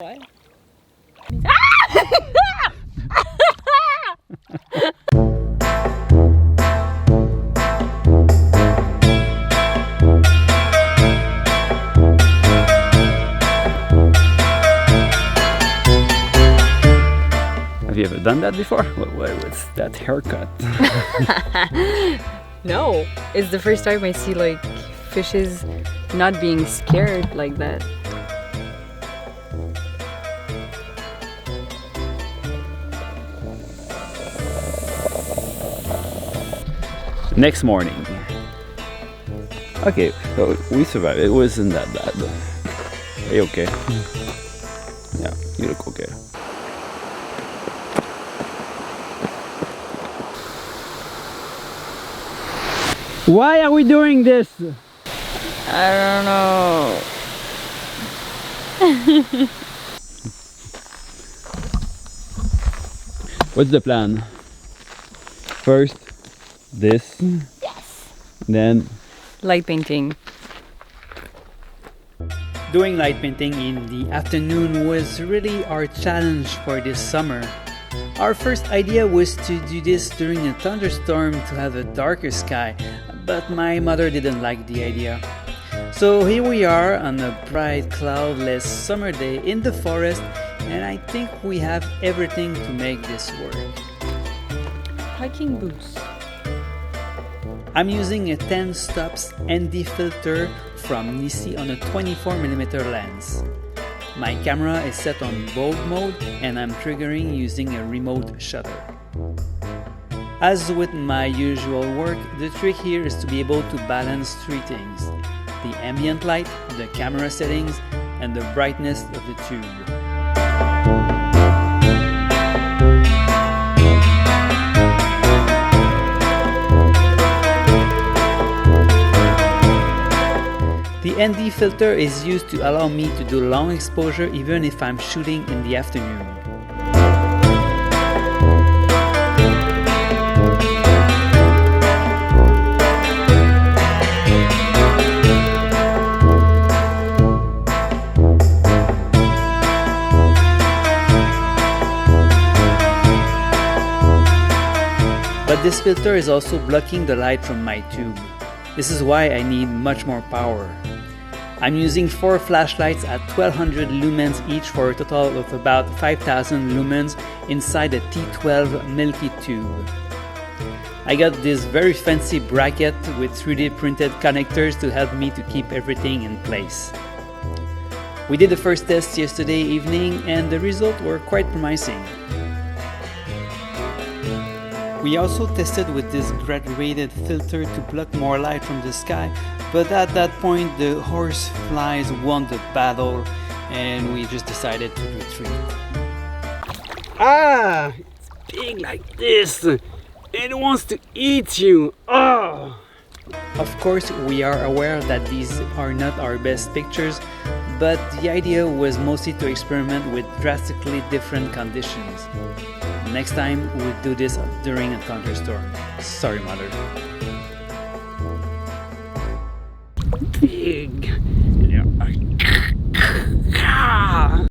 What? Have you ever done that before? What's that haircut? No, it's the first time I see like fishes not being scared like that. Next morning. Okay, so we survived. It wasn't that bad. Are you okay? Yeah, you look okay. Why are we doing this? I don't know. What's the plan? First, this. Yes. Then Light painting. Doing light painting in the afternoon was really our challenge for this summer. Our first idea was to do this during a thunderstorm to have a darker sky, but my mother didn't like the idea. So here we are on a bright, cloudless summer day in the forest, and I think we have everything to make this work. Hiking boots. I'm using a 10 stops ND filter from Nisi on a 24mm lens. My camera is set on bold mode and I'm triggering using a remote shutter. As with my usual work, the trick here is to be able to balance three things: the ambient light, the camera settings, and the brightness of the tube. The ND filter is used to allow me to do long exposure even if I'm shooting in the afternoon. But this filter is also blocking the light from my tube. This is why I need much more power. I'm using 4 flashlights at 1200 lumens each for a total of about 5000 lumens inside a T12 Milky tube. I got this very fancy bracket with 3D printed connectors to help me to keep everything in place. We did the first test yesterday evening and the results were quite promising. We also tested with this graduated filter to block more light from the sky, but at that point the horse flies won the battle and we just decided to retreat. Ah! It's big like this! It wants to eat you! Oh! Of course, we are aware that these are not our best pictures, but the idea was mostly to experiment with drastically different conditions. Next time, we'll do this during a thunderstorm. Sorry, Mother. Big!